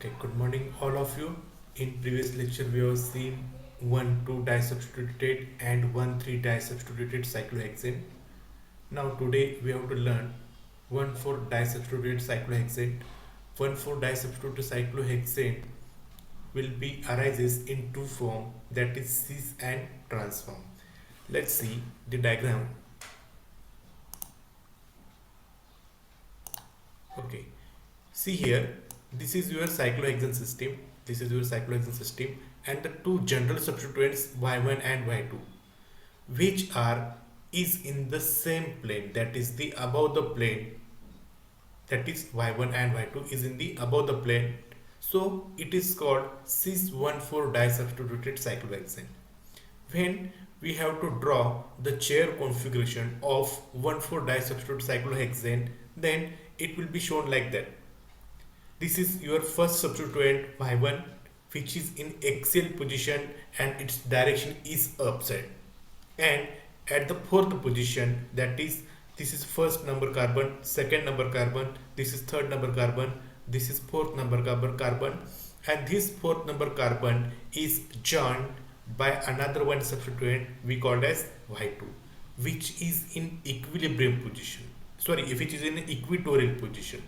Okay, good morning, all of you. In previous lecture, we have seen 1,2 disubstituted and 1,3 disubstituted cyclohexane. Now, today we have to learn 1,4 disubstituted cyclohexane. 1,4 disubstituted cyclohexane will be arises in two form, that is cis and trans form. Let's see the diagram. Okay, see here, this is your cyclohexane system. This is your cyclohexane system, and the two general substituents Y1 and Y2, which are is in the same plane. That is the above the plane. That is Y1 and Y2 is in the above the plane. So it is called cis 1,4 disubstituted cyclohexane. When we have to draw the chair configuration of 1,4 disubstituted cyclohexane, then it will be shown like that. This is your first substituent Y1, which is in axial position and its direction is upside. And at the fourth position, that is, this is first number carbon, second number carbon, this is third number carbon, this is fourth number carbon, and this fourth number carbon is joined by another one substituent we called as Y2, which is in equilibrium position. Sorry, if it is in equatorial position.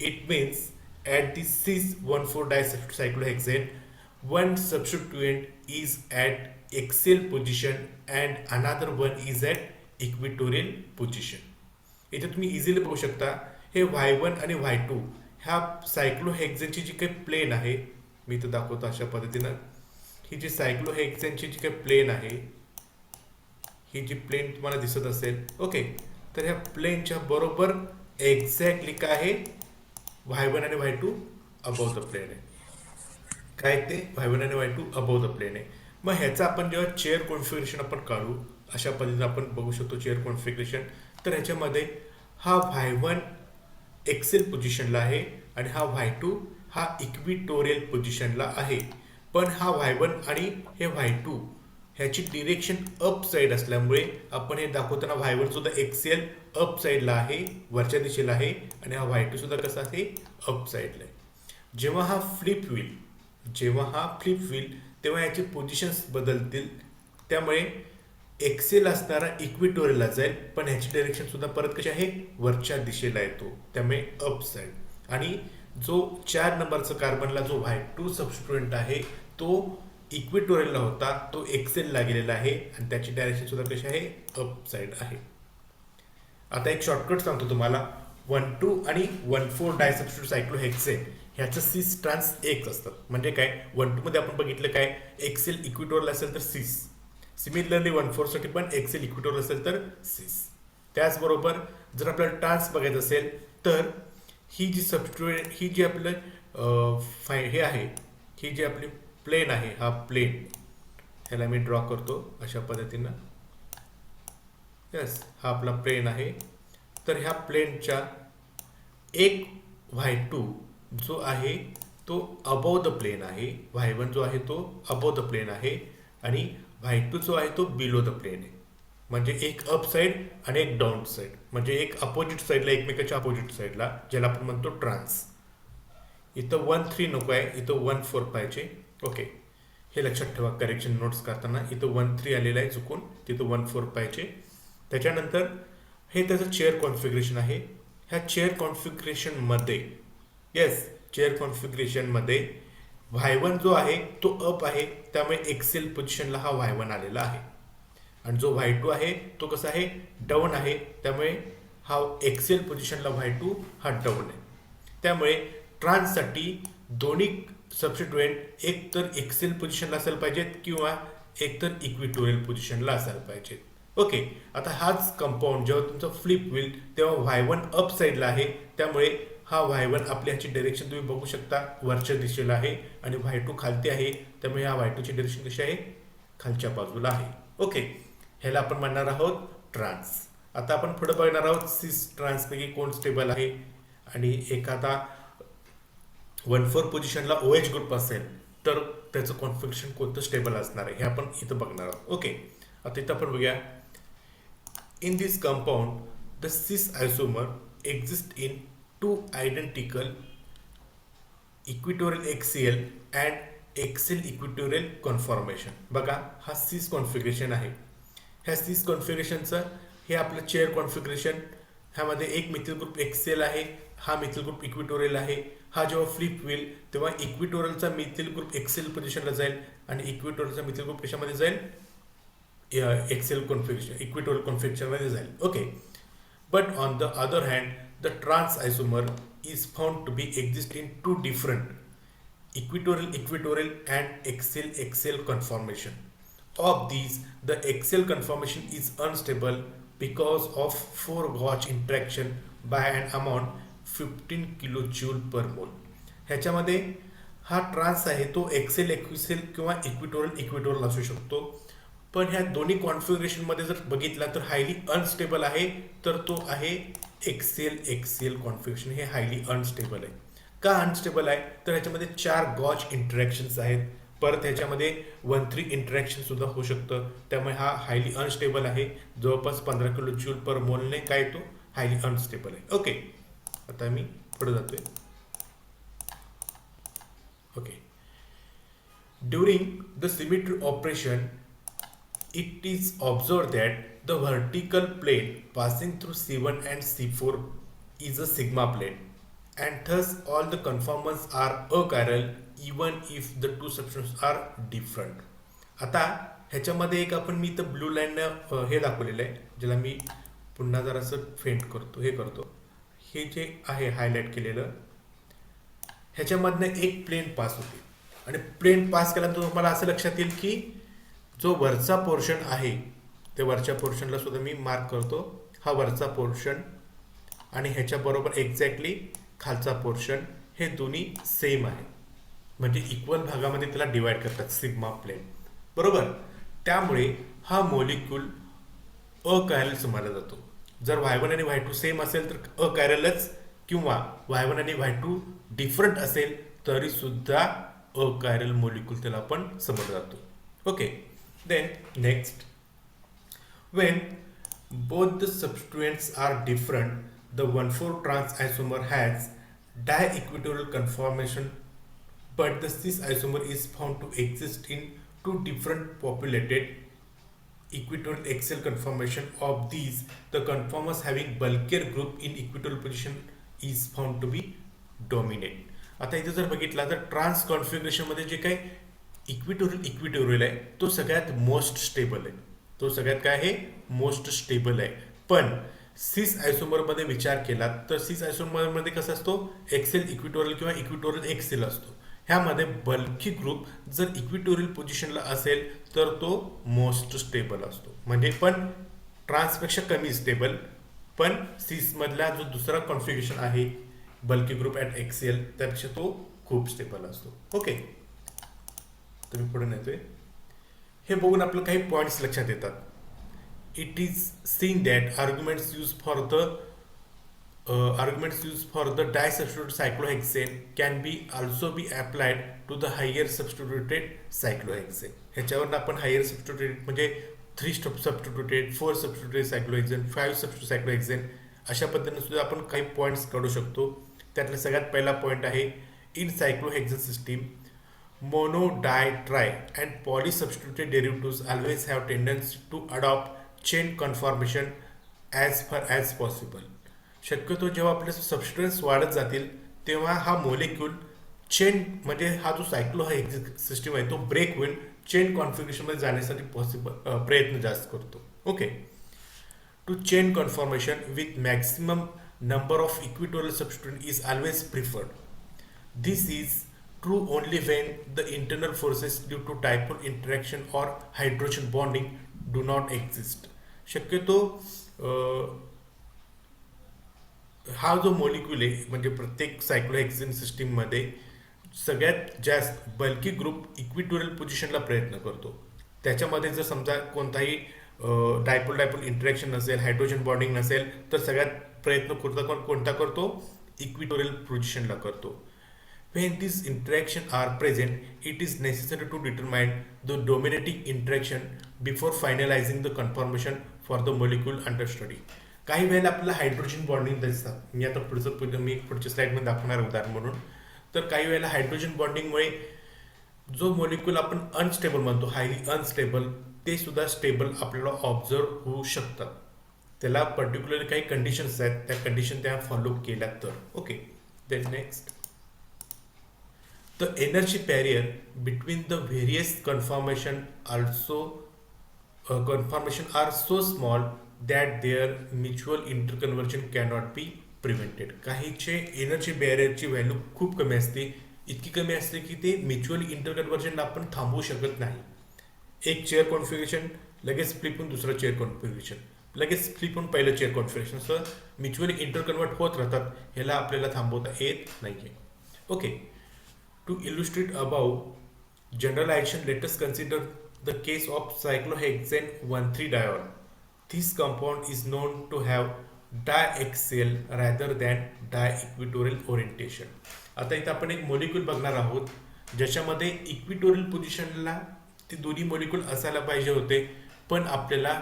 It means at the cis 1,4 dicyclohexane, one substituent is at axial position and another one is at equatorial position. इथे तुम्ही easily बघू शकता हे Y1 आणि Y2 ह्या सायक्लोहेक्सेनची जी काही plain आहे, मी इथं दाखवतो अशा पद्धतीनं. ही जी सायक्लोहेक्सेनची जी काही प्लेन आहे, ही जी प्लेन तुम्हाला दिसत असेल, ओके, तर ह्या प्लेनच्या बरोबर एक्झॅक्टली काय आहे, Y1 आणि Y2 अबव द प्लेन आहे. काय ते Y1 आणि Y2 अबव द प्लेन आहे. मग ह्याचं आपण जेव्हा चेअर कॉन्फिगरेशन आपण काढू, अशा पद्धतीने आपण बघू शकतो चेअर कॉन्फिगरेशन. तर ह्याच्यामध्ये हा Y1 एक्सेल पोझिशनला आहे आणि हा Y2 हा इक्विटोरियल पोझिशनला आहे. पण हा Y1 आणि हे Y2 ह्याची डिरेक्शन अप साईड असल्यामुळे आपण हे दाखवताना Y1 सुद्धा एक्सेल अप साईडला आहे, वरच्या दिशेला आहे, आणि हा Y2 सुद्धा कसा आहे, अप साईडला आहे. जेव्हा हा फ्लिप व्हील तेव्हा याची पोझिशन्स बदलतील. त्यामुळे एक्सेल असणारा इक्विटोरियलला जाईल, पण ह्याची डायरेक्शन सुद्धा परत कशी आहे, वरच्या दिशेला येतो, त्यामुळे अप साईड. आणि जो 4 नंबरचा कार्बनला जो Y2 सबस्टिट्यूएंट आहे तो इक्विटोरियलला होता, तो एक्सेलला गेलेला आहे आणि त्याची डायरेक्शन सुद्धा कशी आहे, अप साईड आहे. आता एक शॉर्टकट सांगतो तुम्हाला. 1,2 आणि 1,4 डायसब्स्टिट्यूट सायक्लोहेक्सेन ह्याचं सिस ट्रान्स एक्स असतं. म्हणजे काय, 1,2 मध्ये आपण बघितलं काय, एक्सेल इक्विटोरियल असेल तर सिस. सिमिलरली 1,4 साठी पण एक्सेल इक्विटोरियल असेल तर सिस. त्याचबरोबर जर आपल्याला ट्रान्स बघायचं असेल तर ही जी सबस्टिट्यूएंट, ही जी आपलं हे आहे, ही जी आपली प्लेन आहे, हा प्लेन ह्याला मी ड्रॉ करतो अशा पद्धतीनं. यस, हा आपला प्लेन आहे. तर ह्या प्लेनच्या एक Y2 जो आहे तो अबव द प्लेन आहे, Y1 जो आहे तो अबव द प्लेन आहे आणि Y2 जो आहे तो बिलो द प्लेन आहे. म्हणजे एक अप साईड आणि एक डाऊन साईड, म्हणजे एक अपोजिट साईडला, एकमेकाच्या अपोजिट साईडला, ज्याला आपण म्हणतो ट्रान्स. इथं 1,3 नको आहे, इथं 1,4 पाहिजे. ओके, हे लक्षात ठेवा करेक्शन नोट्स करताना. इथं 1,3 आलेलं आहे चुकून, तिथं 1,4 पाहिजे. त्याच्यानंतर हे त्याचं चेअर कॉन्फिगरेशन आहे. ह्या चेअर कॉन्फिगरेशनमध्ये, येस, चेअर कॉन्फिगरेशनमध्ये Y1 जो आहे तो अप आहे, त्यामुळे एक्सेल पोझिशनला हा Y1 आलेला आहे. आणि जो Y2 आहे तो कसा आहे, डाऊन आहे, त्यामुळे हा एक्सेल पोझिशनला Y2 हा डाऊन आहे. त्यामुळे ट्रान्ससाठी दोन्ही सबस्टिट्यूएंट एक तर एक्सेल पोझिशनला असायला पाहिजेत किंवा एक तर इक्विटोरियल पोझिशनला असायला पाहिजेत. ओके, आता हाच कंपाऊंड जेव्हा तुमचं फ्लिप होईल तेव्हा Y1 अप साईडला आहे, त्यामुळे हा Y1 आपल्या ह्याची डायरेक्शन तुम्ही बघू शकता, वरच्या दिशेला आहे, आणि Y2 खालती आहे, त्यामुळे ह्या Y2 ची डायरेक्शन कशी आहे, खालच्या बाजूला आहे. ओके, ह्याला आपण म्हणणार आहोत ट्रान्स. आता आपण पुढे बघणार आहोत सिस ट्रान्सपैकी कोण स्टेबल आहे, आणि एखादा 1,4 पोझिशनला OH ग्रुप असेल तर त्याचं कॉन्फिगरेशन कोणतं स्टेबल असणार आहे हे आपण इथं बघणार आहोत. ओके, आता इथं आपण बघूया. In this compound, the cis isomer exists in two identical equatorial axial and axial equatorial conformation. बघा हा सीस कॉन्फिगरेशन आहे. ह्या सीस कॉन्फिगरेशनचं हे आपलं चेअर कॉन्फिगरेशन. ह्यामध्ये एक मिथिल ग्रुप एक्सेल आहे, हा मिथिल ग्रुप इक्विटोरियल आहे. हा जेव्हा फ्लिप होईल तेव्हा इक्विटोरियलचा मिथिल ग्रुप एक्सेल पोझिशनला जाईल आणि इक्विटोरियलचा मिथिल ग्रुप कशामध्ये जाईल, एक्सेल कॉन्फिगरेशन इक्विटोरियल कॉन्फिगरेशनमध्ये जाईल. Okay. But on the other hand the trans isomer is found to be exist in two different equatorial and axial conformation. Of these, the axial conformation is unstable because of 4 gauge interaction by an amount 15 kilojoule per mole. ह्याच्यामध्ये हा trans आहे तो Excel किंवा equatorial असू शकतो. पण ह्या दोन्ही कॉन्फिगरेशनमध्ये जर बघितला तर हायली अनस्टेबल आहे, तर तो आहे एक्सेल कॉन्फिगरेशन. हे हायली अनस्टेबल आहे. का अनस्टेबल आहे तर ह्याच्यामध्ये 4 गॉज इंटरॅक्शन्स आहेत. परत ह्याच्यामध्ये 1-3 इंटरॅक्शन सुद्धा होऊ शकतं. त्यामुळे हा हायली अनस्टेबल आहे. जवळपास 15 किलो जूल पर मोलने काय तो हायली अनस्टेबल आहे. ओके. आता मी पुढे जातोय. Okay. During the symmetry operation it is observed that the vertical plane passing through C1 and C4 is a sigma plane, and thus all the conformers are achiral even if the two substituents are different. आता ह्याच्यामध्ये एक आपण मी तर blue line हे दाखवलेलं आहे, ज्याला मी पुन्हा जरासं फेंट करतो, हे करतो. हे जे आहे हायलाईट केलेलं, ह्याच्यामधनं एक प्लेन पास होते आणि प्लेन पास केल्यानंतर तुम्हाला असं लक्षात येईल की जो वरचा पोर्शन आहे ते वरच्या पोर्शनला सुद्धा मी मार्क करतो. हा वरचा पोर्शन आणि ह्याच्याबरोबर एक्झॅक्टली खालचा पोर्शन हे दोन्ही सेम आहे, म्हणजे इक्वल भागामध्ये त्याला डिवाइड करतात सिग्मा प्लेन. बरोबर. त्यामुळे हा मॉलिक्यूल अकायरल समजला जातो. जर Y1 आणि Y2 सेम असेल तर अकायरलच, किंवा Y1 आणि Y2 डिफरंट असेल तरी सुद्धा अकायरल मॉलिक्यूल त्याला आपण समजला जातो. Okay. Then next, when both the substituents are different, the 1,4 trans isomer has di-equatorial conformation, but the cis isomer is found to exist in two different populated equatorial axial conformation. Of these, the conformers having bulkier group in equatorial position is found to be dominant. आता इथे जर बघितला तर trans configuration मध्ये जे काही equatorial आहे तो सगळ्यात मोस्ट स्टेबल आहे. तो सगळ्यात काय आहे, मोस्ट स्टेबल आहे. पण सिस आयसोमरमध्ये विचार केला तर सिस आयसोमरमध्ये कसं असतो, एक्सेल इक्विटोरियल किंवा इक्विटोरियल एक्सेल असतो. ह्यामध्ये बल्की ग्रुप जर इक्विटोरियल पोझिशनला असेल तर तो मोस्ट स्टेबल असतो, म्हणजे पण ट्रान्सपेक्षा कमी स्टेबल. पण सिसमधला जो दुसरा कॉन्फिगरेशन आहे बल्की ग्रुप ॲट एक्सेल त्यापेक्षा तो खूप स्टेबल असतो. ओके. तुम्ही पुढे नेतोय. हे बघून आपलं काही पॉईंट्स लक्षात येतात. It is seen that arguments use for the di substitute cyclohexane can be also be applied to the higher substituted cyclohexane. ह्याच्यावर आपण हायर सबस्टिट्यूटेड म्हणजे 3 substituted, 4 substituted cyclohexane, 5 substitute cyclohexane अशा पद्धतीने सुद्धा आपण काही पॉईंट्स काढू शकतो. त्यातला सगळ्यात पहिला पॉईंट आहे, in cyclohexane system mono, di, tri and polysubstituted derivatives always have tendency to adopt chain conformation as far as possible. शक्यतो जेव्हा आपले सबस्टिट्यूएंट्स वाढत जातील तेव्हा हा मॉलिक्यूल चेन म्हणजे हा जो सायक्लोहेक्सेन सिस्टीम आहे तो ब्रेक होईल, चेन कॉन्फिगरेशनमध्ये जाण्यासाठी प्रयत्न जास्त करतो. Okay. Two chair conformation with maximum number of equatorial substituent is always preferred. This is true only when the internal forces due to dipole interaction or hydrogen bonding do not exist. शक्यतो हा जो molecule आहे म्हणजे प्रत्येक सायक्लोहेक्सेन सिस्टीममध्ये सगळ्यात जास्त bulky group equatorial पोझिशनला प्रयत्न करतो. त्याच्यामध्ये जर समजा कोणताही डायपोल इंटरॅक्शन नसेल, हायड्रोजन बॉन्डिंग नसेल तर सगळ्यात प्रयत्न कोणता करतो, इक्विटोरियल पोझिशनला करतो. When these interactions are present, it is necessary to determine the dominating interaction before finalizing the conformation for the molecule under study. काही वेळेला आपल्याला हायड्रोजन बॉन्डिंग दिसतात. मी आता पुढच्या स्लाइडमध्ये दाखवणार उदाहरण म्हणून. तर काही वेळेला हायड्रोजन बॉन्डिंगमुळे जो मॉलिक्यूल आपण अनस्टेबल म्हणतो, हायली अनस्टेबल, ते सुद्धा स्टेबल आपल्याला ऑब्झर्व होऊ शकतात. त्याला पर्टिक्युलर काही कंडिशन्स आहेत, त्या कंडिशन त्या फॉलो केल्या तर. Okay, then next, the energy barrier between the various conformation are so small that their mutual interconversion cannot be prevented. काहीचे एनर्जी बॅरियरची व्हॅल्यू खूप कमी असते, इतकी कमी असते की ते म्युच्युअल इंटरकन्व्हर्जन आपण थांबवू शकत नाही. एक चेअर कॉन्फिगरेशन लगेच फ्लिप होऊन दुसरं चेअर कॉन्फिगरेशन, लगेच फ्लिप होऊन पहिलं चेअर कॉन्फिगरेशन, असं म्युच्युअली इंटरकन्वर्ट होत राहतात. ह्याला आपल्याला थांबवता येत नाहीये. Okay, to illustrate about generalization, let us consider the case of cyclohexane 1,3 diol. This compound is known to have diaxial rather than diequatorial orientation. आता इथं आपण एक मॉलिक्यूल बघणार आहोत ज्याच्यामध्ये इक्विटोरियल पोझिशनला ते दोन्ही मॉलिक्यूल असायला पाहिजे होते, पण आपल्याला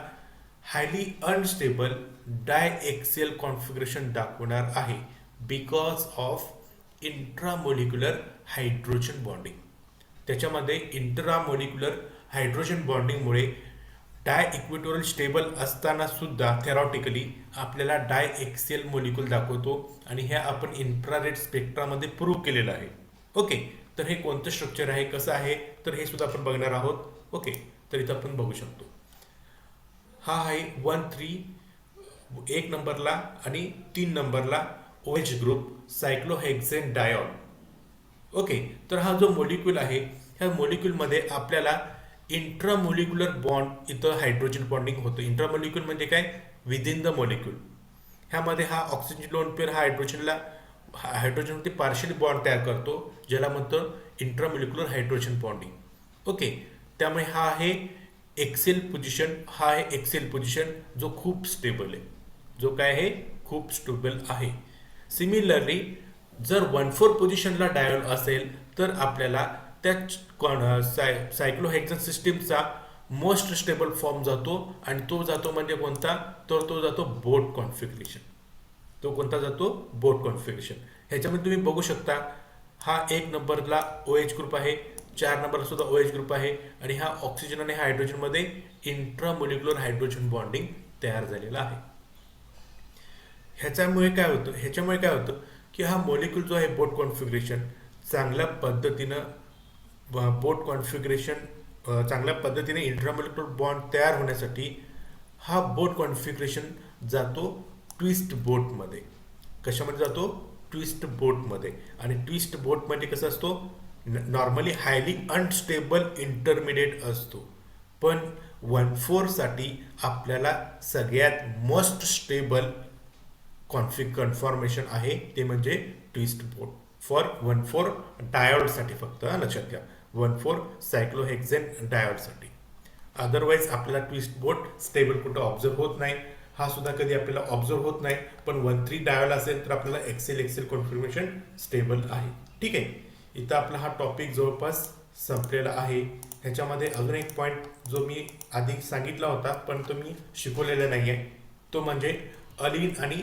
हायली अनस्टेबल डायएक्सियल कॉन्फिगरेशन दाखवणार आहे बिकॉज ऑफ इंट्रामोलिक्युलर हायड्रोजन बॉन्डिंग. त्याच्यामध्ये इंट्रामोलिक्युलर हायड्रोजन बॉन्डिंगमुळे डाय इक्वेटोरियल स्टेबल असताना सुद्धा थेरॉटिकली आपल्याला डायएक्सियल मॉलिक्यूल दाखवतो, आणि हे आपण इन्फ्रारेड स्पेक्ट्रामध्ये प्रूव्ह केलेलं आहे. ओके, तर हे कोणतं स्ट्रक्चर आहे, कसं आहे, तर हे सुद्धा आपण बघणार आहोत. ओके, तर इथं आपण बघू शकतो हा आहे 1,3 एक नंबरला आणि 3 नंबरला OH ग्रुप सायक्लोहेक्सेन डायॉल. ओके, तर हा जो मॉलिक्यूल आहे, ह्या मॉलिक्यूलमध्ये आपल्याला इंट्रामोलिक्युलर बॉन्ड इथं हायड्रोजन बॉन्डिंग होतं. इंट्रामोलिक्युल म्हणजे काय, विदिन द मॉलिक्यूल. ह्यामध्ये हा ऑक्सिजन लोन पेअर हा हायड्रोजनवरती पार्शियल बॉन्ड तयार करतो, ज्याला म्हणतं इंट्रामोलिक्युलर हायड्रोजन बॉन्डिंग. ओके, त्यामुळे हा आहे एक्सेल पोझिशन, हा आहे एक्सेल पोझिशन जो खूप स्टेबल आहे, जो काय आहे, खूप स्टेबल आहे. सिमिलरली जर 1,4 पोझिशनला डायोल असेल तर आपल्याला त्या सायक्लोहेक्झन सिस्टीमचा मोस्ट स्टेबल फॉर्म जातो, आणि तो जातो म्हणजे कोणता, तर तो जातो बोट कॉन्फिगरेशन. तो कोणता जातो, बोट कॉन्फिगरेशन. ह्याच्यामध्ये तुम्ही बघू शकता हा 1 नंबरला OH ग्रुप आहे, 4 नंबरला सुद्धा OH ग्रुप आहे, आणि हा ऑक्सिजन आणि हायड्रोजनमध्ये इंट्रामोलिक्युलर हायड्रोजन बॉन्डिंग तयार झालेला आहे. ह्याच्यामुळे काय होतं की हा मॉलिक्यूल जो आहे बोट कॉन्फिगरेशन चांगल्या पद्धतीने इंट्रामोलिक्युलर बॉन्ड तयार होण्यासाठी हा बोट कॉन्फिगरेशन जातो ट्विस्ट बोटमध्ये. कशामध्ये जातो, ट्विस्ट बोटमध्ये. आणि ट्विस्ट बोटमध्ये कसं असतो, नॉर्मली हायली अनस्टेबल इंटरमिडिएट असतो, पण 1,4 साठी आपल्याला सगळ्यात मोस्ट स्टेबल कन्फॉर्मेशन आहे ते म्हणजे ट्विस्ट बोट फॉर 1,4 डायोडसाठी. फक्त लक्षात घ्या, 1,4 सायक्लोहेक्झेन डायोडसाठी. अदरवाईज आपल्याला ट्विस्ट बोट स्टेबल कुठं ऑब्झर्व होत नाही, हा सुद्धा कधी आपल्याला ऑब्झर्व होत नाही. पण 1,3 डायोड असेल तर आपल्याला एक्सेल कॉन्फिगरेशन स्टेबल आहे. ठीक आहे, इथं आपला हा टॉपिक जवळपास संपलेला आहे. ह्याच्यामध्ये अजून एक पॉईंट जो मी आधी सांगितला होता पण तो मी शिकवलेला नाही आहे, तो म्हणजे अलीन आणि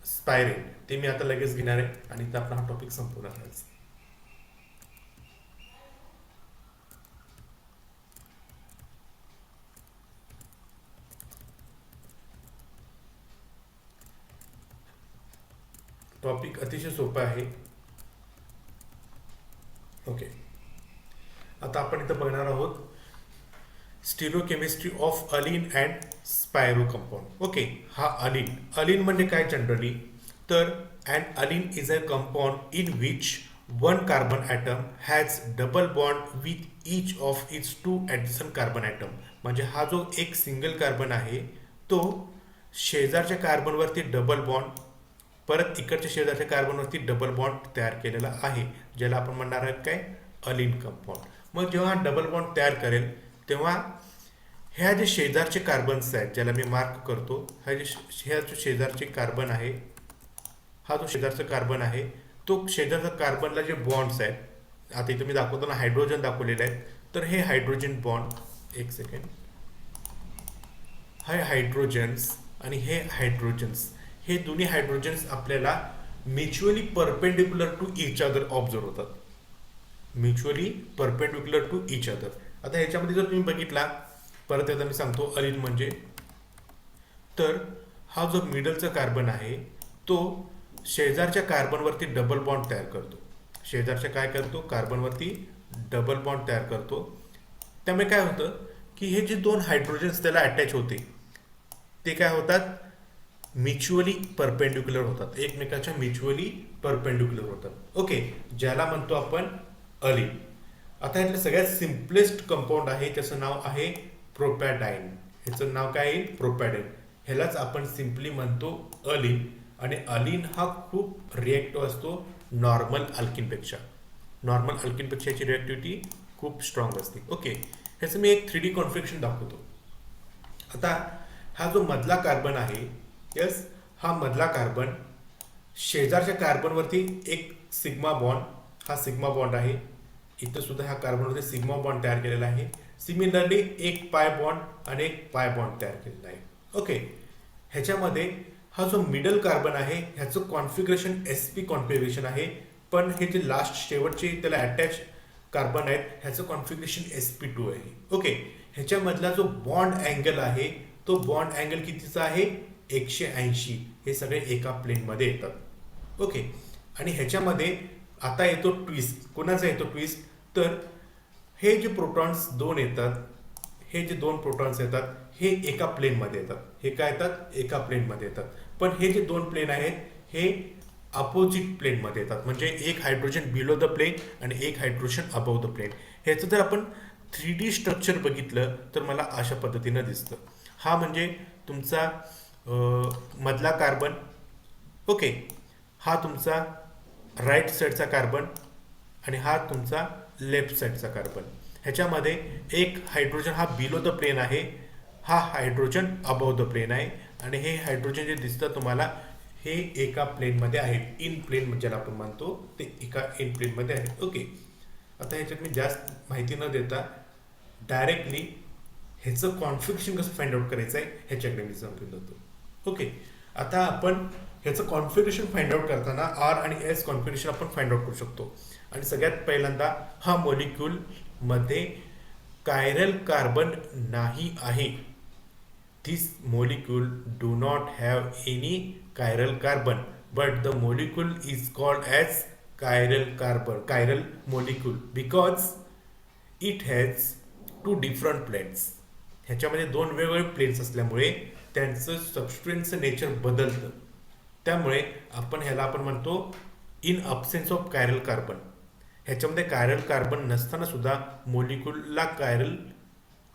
स्पायरेन. ते मी आता लगेच घेणार आहे आणि इथं आपला हा टॉपिक संपवणार आहे. टॉपिक अतिशय सोपा आहे. ओके, आता आपण इथं बघणार आहोत stereochemistry of allene and spiro compound. Okay, हा अलीन म्हणजे काय जनरली, तर and allene is a compound in which one carbon atom has double bond with each of its 2 adjacent carbon atom. म्हणजे हा जो एक सिंगल कार्बन आहे तो शेजारच्या कार्बनवरती डबल बॉन्ड, परत इकडच्या शेजारच्या कार्बनवरती डबल बॉन्ड तयार केलेला आहे, ज्याला आपण म्हणणार आहोत काय, अलीन कंपाऊंड. मग जेव्हा डबल बॉन्ड तयार करेल तेव्हा ह्या जे शेजारचे कार्बन्स आहेत, ज्याला मी मार्क करतो, ह्या जो शेजारचे कार्बन आहे, हा जो शेजारचा कार्बन आहे, तो शेजारच्या कार्बनला जे बॉन्ड्स आहेत, आता इथं मी दाखवतो ना हायड्रोजन दाखवलेले आहेत, तर हे हायड्रोजन बॉन्ड, एक सेकंड, हे हायड्रोजन्स आणि हे हायड्रोजन्स, हे दोन्ही हायड्रोजन्स आपल्याला mutually perpendicular to each other observe होतात. Mutually perpendicular to each other. आता ह्याच्यामध्ये जर तुम्ही बघितला, परत एकदा मी सांगतो, अलीन म्हणजे, तर हा जो मिडलचा कार्बन आहे तो शेजारच्या कार्बनवरती डबल बॉन्ड तयार करतो. शेजारच्या काय करतो, कार्बनवरती डबल बॉन्ड तयार करतो. त्यामुळे काय होतं की हे जे दोन हायड्रोजन्स त्याला अटॅच होते ते काय होतात, म्युच्युअली परपेंडिक्युलर होतात, एकमेकाच्या म्युच्युअली परपेंडिक्युलर होतात. ओके, ज्याला म्हणतो आपण अलीन. आता ह्यातलं सगळ्यात सिम्पलेस्ट कंपाऊंड आहे, त्याचं नाव आहे प्रोपॅडाईन. ह्याचं नाव काय आहे, प्रोपॅडाईन. ह्यालाच आपण सिम्पली म्हणतो अलीन. आणि अलीन हा खूप रिएक्टिव्ह असतो नॉर्मल अल्किनपेक्षा. नॉर्मल अल्किनपेक्षा याची रिएक्टिव्हिटी खूप स्ट्रॉंग असते. ओके, ह्याचं मी एक 3D कॉन्फिगरेशन दाखवतो. आता हा जो मधला कार्बन आहे, यस, हा मधला कार्बन शेजारच्या कार्बनवरती एक सिग्मा बॉन्ड, हा सिग्मा बॉन्ड आहे. इथं सुद्धा ह्या कार्बनवरती सिग्मा बॉन्ड तयार केलेला आहे. सिमिलरली एक पाय बॉन्ड आणि एक पाय बॉन्ड तयार केलेला आहे. ओके, ह्याच्यामध्ये हा जो मिडल कार्बन आहे ह्याचं कॉन्फिगरेशन sp कॉन्फिगरेशन आहे. पण हे जे लास्ट शेवटचे त्याला अटॅच कार्बन आहेत ह्याचं कॉन्फिगरेशन sp2 आहे. ओके, ह्याच्यामधला जो बॉन्ड अँगल आहे तो बॉन्ड अँगल कितीचा आहे, 180. हे सगळे एका प्लेनमध्ये येतात. ओके, आणि ह्याच्यामध्ये आता येतो ट्विस्ट. कोणाचा येतो ट्विस्ट, तर हे जे प्रोटॉन्स दोन येतात, हे जे दोन प्रोटॉन्स येतात हे एका प्लेनमध्ये येतात. हे काय येतात, एका प्लेनमध्ये येतात. पण हे जे दोन प्लेन आहेत हे अपोजिट प्लेनमध्ये येतात. म्हणजे एक हायड्रोजन बिलो द प्लेन आणि एक हायड्रोजन अबव द प्लेन. ह्याचं जर आपण 3D स्ट्रक्चर बघितलं तर मला अशा पद्धतीनं दिसतं. हा म्हणजे तुमचा मधला कार्बन. ओके, हा तुमचा राईट साईडचा कार्बन आणि हा तुमचा लेफ्ट साईडचा कार्बन. ह्याच्यामध्ये एक हायड्रोजन हा बिलो द प्लेन आहे, हा हायड्रोजन अबव द प्लेन आहे. आणि हे हायड्रोजन जे दिसतं तुम्हाला हे एका प्लेनमध्ये आहेत, इन प्लेन ज्याला आपण म्हणतो ते एका इन प्लेनमध्ये आहेत. ओके, आता ह्याच्यात मी जास्त माहिती न देता डायरेक्टली ह्याचं कॉन्फिगरेशन कसं फाइंड आउट करायचं आहे ह्याच्याकडे मी समजून जातो. ओके, आता आपण ह्याचं कॉन्फिगरेशन फाइंड आउट करताना आर आणि एस कॉन्फिगरेशन आपण फाइंड आउट करू शकतो. आणि सगळ्यात पहिल्यांदा हा मॉलिक्यूल मध्ये कायरल कार्बन नाही आहे. This molecule do not have any chiral carbon, but the molecule is called as chiral molecule because it has two different planes. ह्याच्यामध्ये दोन वेगवेगळे प्लेन्स असल्यामुळे त्यांचं सबस्ट्रेंटचं नेचर बदलतं. त्यामुळे आपण म्हणतो in absence of chiral carbon. ह्याच्यामध्ये कायरल कार्बन नसताना सुद्धा मोलिक्यूलला कायरल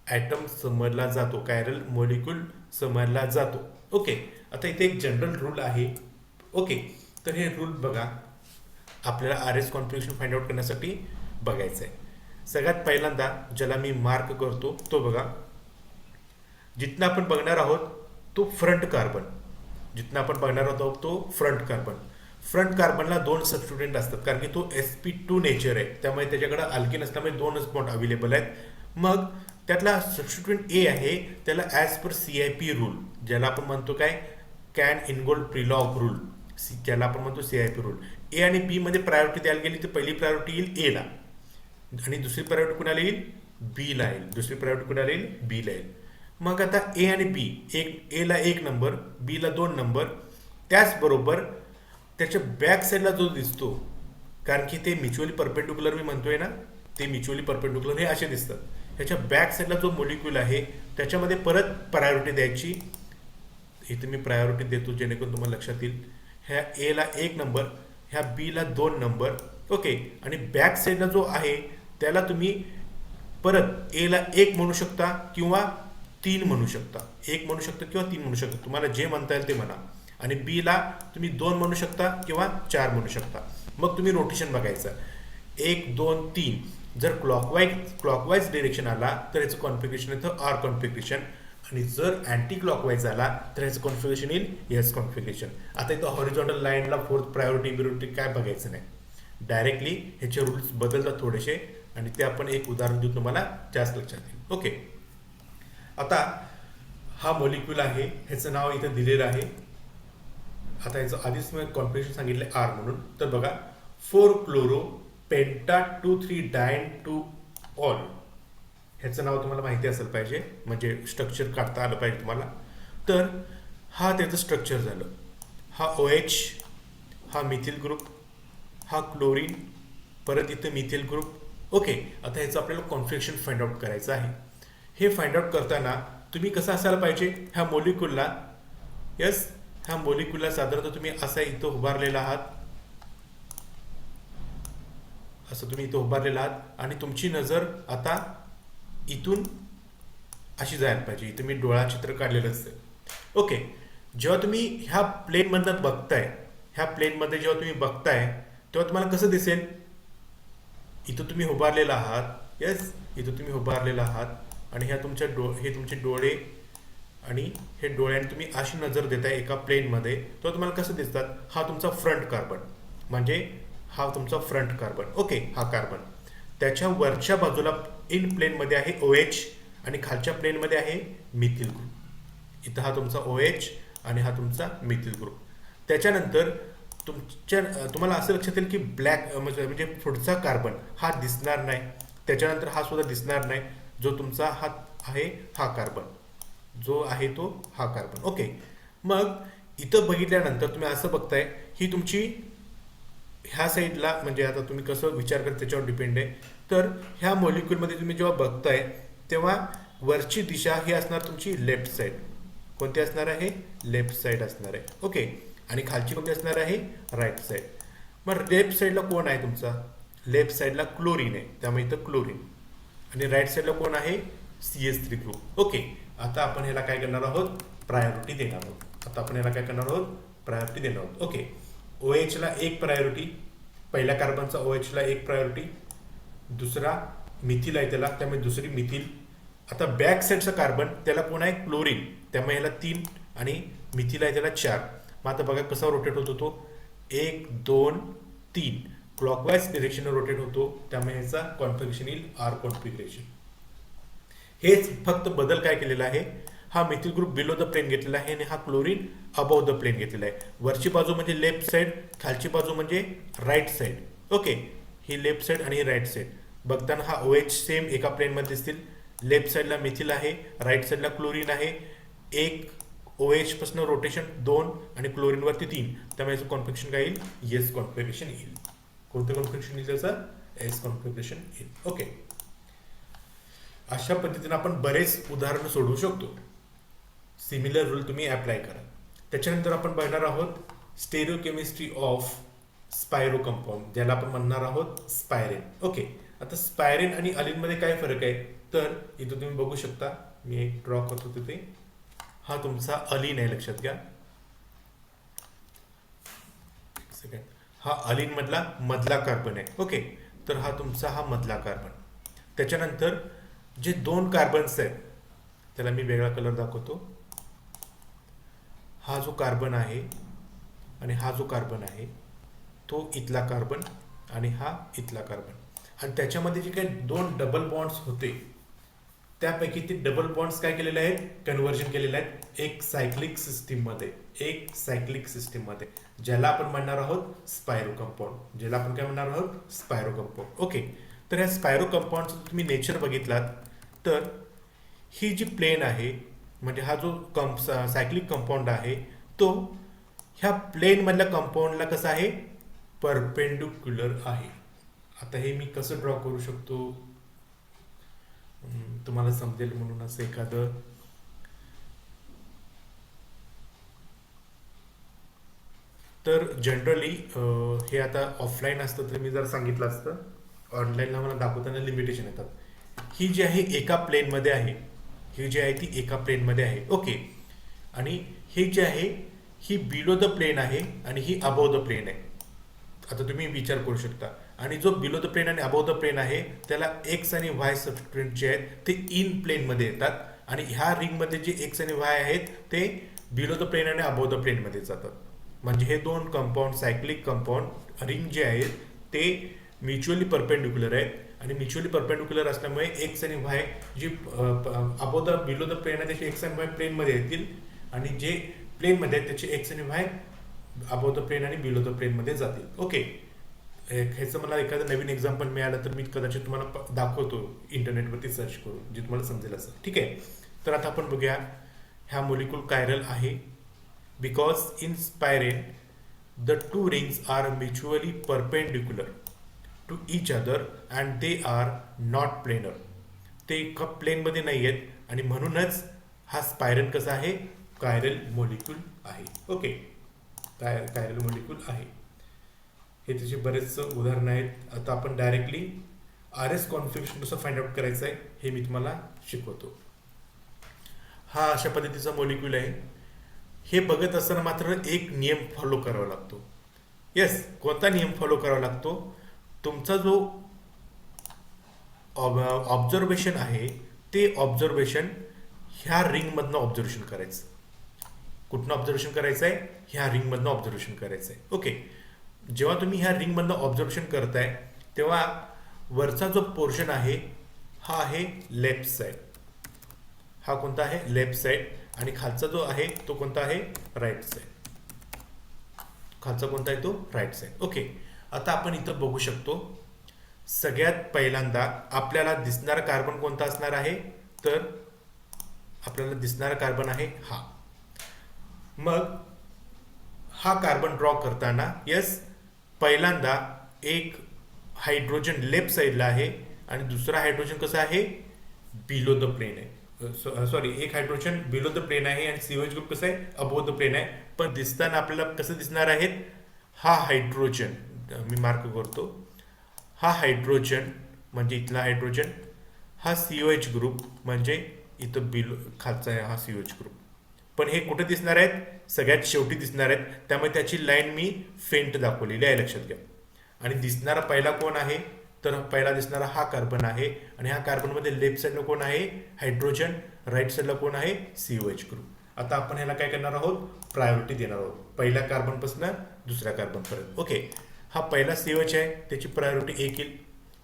ॲटम समजला जातो, कायरल मॉलिक्यूल समजला जातो. ओके, आता इथे एक जनरल रूल आहे. ओके, तर हे रूल बघा, आपल्याला R S configuration find out करण्यासाठी बघायचं आहे. सगळ्यात पहिल्यांदा ज्याला मी मार्क करतो तो बघा, जिथनं आपण बघणार आहोत तो फ्रंट कार्बन. जिथनं आपण बघणार आहोत तो फ्रंट कार्बन. फ्रंट कार्बनला दोन सबस्टिट्यूएंट असतात कारण की तो sp2 नेचर आहे, त्यामुळे त्याच्याकडे अल्किन असल्यामुळे दोनच बॉन्ड अवेलेबल आहेत. मग त्यातला सबस्टिट्यूएंट ए आहे त्याला ॲज पर CIP रूल, ज्याला आपण म्हणतो काय, कॅन इनगोल्ड प्रिलॉग रूल, ज्याला आपण म्हणतो CIP रूल. ए आणि बी मध्ये प्रायोरिटी द्यायला गेली तर पहिली प्रायोरिटी येईल एला आणि दुसरी प्रायोरिटी कुणाला येईल, बीला येईल. दुसरी प्रायोरिटी कुणाला येईल, बीला येईल. मग आता ए आणि बी, एला 1 नंबर, बीला 2 नंबर. त्याचबरोबर त्याच्या बॅक साईडला जो दिसतो, कारण की ते म्युच्युअली परपेंडिक्युलर मी म्हणतोय ना, ते म्युच्युअली परपेंडिक्युलर हे असे दिसतात. ह्याच्या बॅक साईडला जो मॉलिक्यूल आहे त्याच्यामध्ये परत प्रायोरिटी द्यायची. इथे मी प्रायोरिटी देतो जेणेकरून तुम्हाला लक्षात येईल. ह्या एला 1 नंबर, ह्या बीला 2 नंबर. ओके, आणि बॅक साईडला जो आहे त्याला तुम्ही परत एला 1 म्हणू शकता किंवा 3 म्हणू शकता. 1 म्हणू शकता किंवा 3 म्हणू शकता, तुम्हाला जे म्हणता येईल ते म्हणा. आणि बीला तुम्ही 2 म्हणू शकता किंवा 4 म्हणू शकता. मग तुम्ही रोटेशन बघायचं, 1 2 3. जर क्लॉकवाईज डिरेक्शन आला तर याचं कॉन्फिगरेशन येतं आर कॉन्फिगरेशन, आणि जर अँटी क्लॉकवाईज आला तर याचं कॉन्फिगरेशन येईल एस कॉन्फिगरेशन. आता इथं हॉरिझॉन्टल लाईनला फोर्थ प्रायोरिटी काय बघायचं नाही, डायरेक्टली ह्याचे रूल्स बदलतात थोडेसे, आणि ते आपण एक उदाहरण देऊन तुम्हाला जास्त लक्षात येईल. ओके, आता हा मॉलिक्यूल आहे, ह्याचं नाव इथं दिलेलं आहे आता याचं आधीच मी कॉन्फिगरेशन सांगितलं आर म्हणून. तर बघा 4 क्लोरो पेंटा 2,3 डायन 2 ऑल, ह्याचं नाव तुम्हाला माहिती असेल पाहिजे, म्हणजे स्ट्रक्चर काढता आलं पाहिजे तुम्हाला. तर हा त्याचं स्ट्रक्चर झालं. हा OH, हा मिथिल ग्रुप, हा क्लोरीन, परत इथं मिथिल ग्रुप. ओके, आता ह्याचं आपल्याला कॉन्फिगरेशन फाइंड आउट करायचं आहे. हे फाइंड आउट करताना तुम्ही कसं असायला पाहिजे, ह्या मोलिक्यूलला, यस, ह्या मोलिक्यूलला साधारणतः तुम्ही असा इथं उभारलेला आहात, असं तुम्ही इथं उभारलेला आहात आणि तुमची नजर आता इथून अशी जायला पाहिजे. इथं मी डोळा चित्र काढलेलं असतं. ओके, जेव्हा तुम्ही ह्या प्लेनमधनं बघताय, ह्या प्लेनमध्ये जेव्हा तुम्ही बघताय तेव्हा तुम्हाला कसं दिसेल, इथं तुम्ही उभारलेला आहात, यस, इथं तुम्ही उभारलेला आहात आणि ह्या तुमच्या हे तुमचे डोळे आणि हे डोळ्याने तुम्ही अशी नजर देताय एका प्लेनमध्ये, तेव्हा तुम्हाला कसं दिसतात, हा तुमचा फ्रंट कार्बन, म्हणजे हा तुमचा फ्रंट कार्बन. ओके, हा कार्बन. त्याच्या वरच्या बाजूला इन प्लेनमध्ये आहे OH आणि खालच्या प्लेनमध्ये आहे मिथिल ग्रुप. इथं हा तुमचा OH आणि हा तुमचा मिथिल ग्रुप. त्याच्यानंतर तुम्हाला असं लक्षात येईल की ब्लॅक म्हणजे पुढचा कार्बन हा दिसणार नाही, त्याच्यानंतर हा सुद्धा दिसणार नाही. जो तुमचा हा आहे हा कार्बन, जो आहे तो हा कार्बन. ओके, मग इथं बघितल्यानंतर तुम्ही असं बघताय, ही तुमची ह्या साईडला, म्हणजे आता तुम्ही कसं विचार करता त्याच्यावर डिपेंड आहे. तर ह्या मॉलिक्यूलमध्ये तुम्ही जेव्हा बघताय तेव्हा वरची दिशा ही असणार तुमची लेफ्ट साईड. कोणती असणार आहे, लेफ्ट साईड असणार आहे. ओके, आणि खालची कोणती असणार आहे, राईट साईड. मग लेफ्ट साईडला कोण आहे तुमचा, लेफ्ट साईडला क्लोरीन आहे, त्यामुळे इथं क्लोरीन. आणि राईट साईडला कोण आहे, CH3 ग्रुप. ओके, आता आपण ह्याला काय करणार आहोत, प्रायोरिटी देणार आहोत. आता आपण ह्याला काय करणार आहोत, प्रायोरिटी देणार आहोत. ओके, OH ला एक प्रायोरिटी, पहिल्या कार्बनचा OH ला एक प्रायोरिटी, दुसरा मिथिल आहे त्याला, त्यामुळे दुसरी मिथिल. आता बॅक साईडचा कार्बन त्याला कोण आहे, क्लोरीन, त्यामुळे ह्याला 3 आणि मिथिल आहे त्याला 4. मग आता बघा कसा रोटेट होतो तो, 1 2 3 क्लॉकवाईज डिरेक्शन रोटेट होतो, त्यामुळे ह्याचा कॉन्फिगरेशन येईल आर कॉन्फिगरेशन. हेच फक्त बदल काय केलेला आहे, हा methyl group below the plane घेतलेला आहे आणि हा क्लोरीन अबव द प्लेन घेतलेला आहे. वरची बाजू म्हणजे लेफ्ट साईड, खालची बाजू म्हणजे राईट साईड. ओके, ही लेफ्ट साईड आणि ही राईट साईड. बघताना हा OH सेम एका प्लेनमध्ये दिसतील. लेफ्ट साईडला मिथिल आहे, राईट साईडला क्लोरीन आहे. एक OH पासून रोटेशन 2 आणि क्लोरीनवरती 3, त्यामुळे याचं कॉन्फिगरेशन काय येईल, येस कॉन्फिगरेशन येईल. कोणतं कॉन्फिगरेशन येईल त्याचं, एस कॉन्फिगरेशन येईल. ओके, अशा पद्धतीने आपण बरेच उदाहरणं सोडवू शकतो. सिमिलर रूल तुम्ही अप्लाय करा. त्याच्यानंतर आपण बघणार आहोत स्टेरिओकेमिस्ट्री ऑफ स्पायरो कंपाऊंड, ज्याला आपण म्हणणार आहोत स्पायरेन. ओके, आता स्पायरेन आणि अलिनमध्ये काय फरक आहे, तर इथं तुम्ही बघू शकता, मी एक ड्रॉ करतो तिथे. हा तुमचा अलिन आहे, लक्षात घ्या. हा अलिन मधला मधला कार्बन आहे. ओके, तर हा तुमचा हा मधला कार्बन. त्याच्यानंतर जे 2 कार्बन्स आहेत त्याला मी वेगळा कलर दाखवतो. हा जो कार्बन आहे आणि हा जो कार्बन आहे तो इथला कार्बन आणि हा इथला कार्बन. आणि त्याच्यामध्ये जे काही 2 डबल बॉन्ड्स होते त्यापैकी ते डबल बॉन्ड्स काय केलेले आहेत, कन्व्हर्जन केलेले आहेत एक सायक्लिक सिस्टीममध्ये, एक सायक्लिक सिस्टीममध्ये, ज्याला आपण म्हणणार आहोत स्पायरो कंपाऊंड, ज्याला आपण काय म्हणणार आहोत, स्पायरो कंपाऊंड. ओके, तर ह्या स्पायरो कंपाऊंडचं तुम्ही नेचर बघितलात तर ही जी प्लेन आहे, म्हणजे हा जो सायक्लिक कंपाऊंड आहे तो ह्या प्लेन मधल्या कंपाऊंडला कसा आहे, परपेंडिक्युलर आहे. आता हे मी कसं ड्रॉ करू शकतो तुम्हाला समजेल म्हणून असं एखादं, तर जनरली हे आता ऑफलाईन असतं तर मी जर सांगितलं असतं, ऑनलाईनला मला दाखवताना लिमिटेशन येतात. ही जी आहे एका प्लेनमध्ये आहे, ही जी आहे ती एका प्लेनमध्ये आहे. ओके, आणि ही जी आहे ही बिलो द प्लेन आहे आणि ही अबव द प्लेन आहे. आता तुम्ही विचार करू शकता, आणि जो बिलो द प्लेन आणि अबव द प्लेन आहे त्याला एक्स आणि वाय सबस्टिट्यूएंट जे आहेत ते इन प्लेनमध्ये येतात, आणि ह्या रिंगमध्ये जे एक्स आणि वाय आहेत ते बिलो द प्लेन आणि अबव द प्लेनमध्ये जातात. म्हणजे हे 2 कंपाऊंड, सायक्लिक कंपाऊंड रिंग जे आहेत ते म्युच्युअली परपेंडिक्युलर आहेत, आणि म्युच्युअली परपेंडिक्युलर असल्यामुळे एक्स आणि वाय जी above the below the plane आहे त्याचे एक्स आणि वाय प्लेनमध्ये येतील, आणि जे प्लेनमध्ये आहेत त्याचे एक्स आणि वाय अबोव द प्लेन आणि बिलो द प्लेन मध्ये जातील. ओके, ह्याचं मला एखादं नवीन एक्झाम्पल मिळालं तर मी कदाचित तुम्हाला दाखवतो इंटरनेटवरती सर्च करून, जे तुम्हाला समजेल असं. ठीक आहे, तर आता आपण बघूया. ह्या मोलिक्यूल कायरल आहे because in spirane the two rings are mutually perpendicular to each other and they are not planar. ते एका प्लेनमध्ये नाही आहेत आणि म्हणूनच हा स्पायरल कसा आहे, कायरल मोलिक्यूल आहे. ओके, कायरल मोलिक्यूल आहे. हे त्याचे बरेच उदाहरणं आहेत. आता आपण डायरेक्टली आर एस कॉन्फिगरेशन कसं फाइंड आउट करायचं आहे हे मी तुम्हाला शिकवतो. हा अशा पद्धतीचा मॉलिक्यूल आहे. हे बघत असताना मात्र एक नियम फॉलो करावा लागतो. येस, कोणता नियम फॉलो करावा लागतो? तुमचा जो ऑब्झर्वेशन आहे ते ऑब्झर्वेशन ह्या रिंगमधनं ऑब्झर्वेशन करायचं. कुठनं ऑब्झर्वेशन करायचं आहे? ह्या रिंगमधनं ऑब्झर्वेशन करायचं आहे. ओके, जेव्हा तुम्ही ह्या रिंगमधनं ऑब्झर्वेशन करताय तेव्हा वरचा जो पोर्शन आहे हा आहे लेफ्ट साईड. हा कोणता आहे? Left side. आणि खालचा जो आहे तो कोणता आहे? Right side. खालचा कोणता आहे? तो राईट साईड. ओके, आता आपण इथं बघू शकतो. सगळ्यात पहिल्यांदा आपल्याला दिसणारा कार्बन कोणता असणार आहे? तर आपल्याला दिसणारा कार्बन आहे हा. मग हा कार्बन ड्रॉ करताना येस, पहिल्यांदा एक हायड्रोजन लेफ्ट साईडला आहे आणि दुसरा हायड्रोजन कसा आहे? बिलो द प्लेन आहे. सॉरी, एक हायड्रोजन बिलो द प्लेन आहे आणि सीओएच ग्रुप कसं आहे? अबोव द प्लेन आहे. पण दिसताना आपल्याला कसं दिसणार आहेत? हा हायड्रोजन, मी मार्क करतो, हा हायड्रोजन म्हणजे इथला हायड्रोजन, हा सीओएच ग्रुप म्हणजे इथं बिलो खालचा आहे हा सीओएच ग्रुप. पण हे कुठे दिसणार आहेत? सगळ्यात शेवटी दिसणार आहेत. त्यामुळे त्याची लाईन मी फेंट दाखवलेली आहे, लक्षात घ्या. आणि दिसणारा पहिला कोण आहे? तर पहिला दिसणारा हा कार्बन आहे. आणि ह्या कार्बनमध्ये लेफ्ट साईडला कोण आहे? हायड्रोजन. राईट साईडला कोण आहे? COH group. आता आपण ह्याला काय करणार आहोत? प्रायोरिटी देणार आहोत, पहिल्या कार्बनपासून दुसऱ्या कार्बनपर्यंत. ओके, हा पहिला सीओएच आहे, त्याची प्रायोरिटी 1 येईल.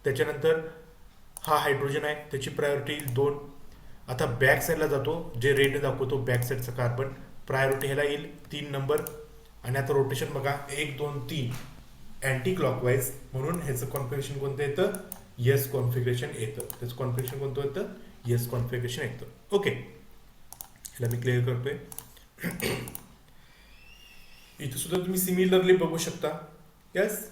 त्याच्यानंतर हा हायड्रोजन आहे, त्याची प्रायोरिटी 2. आता बॅक साईडला जातो, जे रेड दाखवतो बॅक साईडचा कार्बन, प्रायोरिटी ह्याला येईल 3 नंबर. आणि आता रोटेशन बघा, 1 2 3 अँटी क्लॉकवाईज, म्हणून ह्याचं कॉन्फिगरेशन कोणतं येतं? येस कॉन्फिगरेशन येतं. त्याचं कॉन्फिगरेशन कोणतं येतं? येस कॉन्फिगरेशन येतं. ओके, ह्याला मी क्लिअर करतोय. इथं सुद्धा तुम्ही सिमिलरली बघू शकता. यस,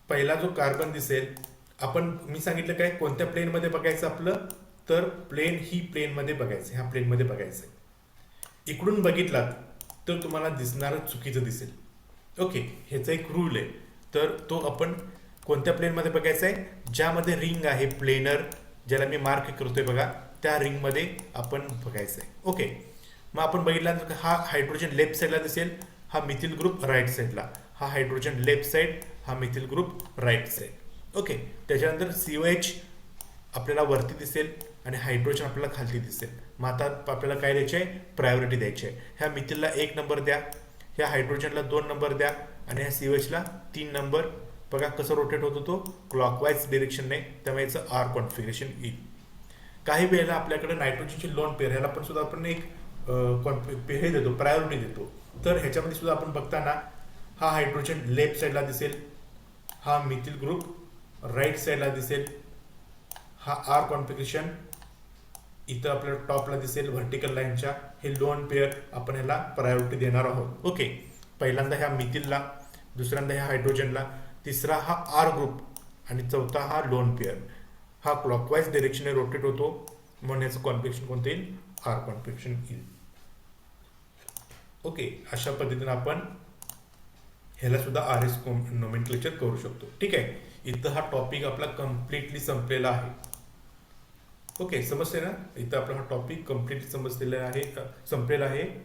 पहिला जो कार्बन दिसेल, आपण मी सांगितलं काय कोणत्या प्लेनमध्ये बघायचं आपलं? तर प्लेन ही प्लेनमध्ये बघायचं, ह्या प्लेनमध्ये बघायचं. इकडून बघितलात तर तुम्हाला दिसणारं चुकीचं दिसेल. ओके, ह्याचा एक रूल आहे. तर तो आपण कोणत्या प्लेनमध्ये बघायचा आहे? ज्यामध्ये रिंग आहे प्लेनर, ज्याला मी मार्क करतोय बघा, त्या रिंगमध्ये आपण बघायचं आहे. ओके, मग आपण बघितल्यानंतर हा हायड्रोजन लेफ्ट साईडला दिसेल, हा मिथिल ग्रुप राईट साईडला, हा हायड्रोजन लेफ्ट साईड, हा methyl group right side. Okay, त्याच्यानंतर सीओएच आपल्याला वरती दिसेल आणि हायड्रोजन आपल्याला खालती दिसेल. मग आता आपल्याला काय द्यायचे आहे? प्रायोरिटी द्यायची आहे. ह्या मिथिलला 1 नंबर द्या, ह्या हायड्रोजनला 2 नंबर द्या आणि ह्या सीओएचला 3 नंबर. बघा कसं रोटेट होतो तो? क्लॉकवाईज डिरेक्शनने. त्यामुळे याचं आर कॉन्फिगरेशन येईल. काही वेळेला आपल्याकडे नायट्रोजनची लोन पेअर, ह्याला पण सुद्धा आपण एक हे देतो, प्रायोरिटी देतो. तर ह्याच्यामध्ये सुद्धा आपण बघताना हा हायड्रोजन लेफ्ट साईडला दिसेल, हा मिथिल ग्रुप राईट साईडला दिसेल, हा आर कॉन्फिगरेशन इथं आपल्याला टॉपला दिसेल व्हर्टिकल लाईनच्या. हे लोन पेअर आपण ह्याला प्रायोरिटी देणार आहोत. ओके, पहिल्यांदा ह्या मिथिलला, दुसऱ्यांदा ह्या हायड्रोजनला, तिसरा हा आर ग्रुप आणि चौथा हा लोन पेअर. हा क्लॉकवाईज डिरेक्शनने रोटेट होतो, म्हणून याचं कॉन्फिगरेशन कोणतं येईल? आर कॉन्फिगरेशन येईल. ओके, अशा पद्धतीने आपण ह्याला सुद्धा आर एस नोमेनक्लेचर करू शकतो. ठीक आहे, इथं हा टॉपिक आपला कम्प्लिटली संपलेला आहे. ओके, समजते ना? इथं आपला हा टॉपिक कम्प्लिटली संपलेला आहे.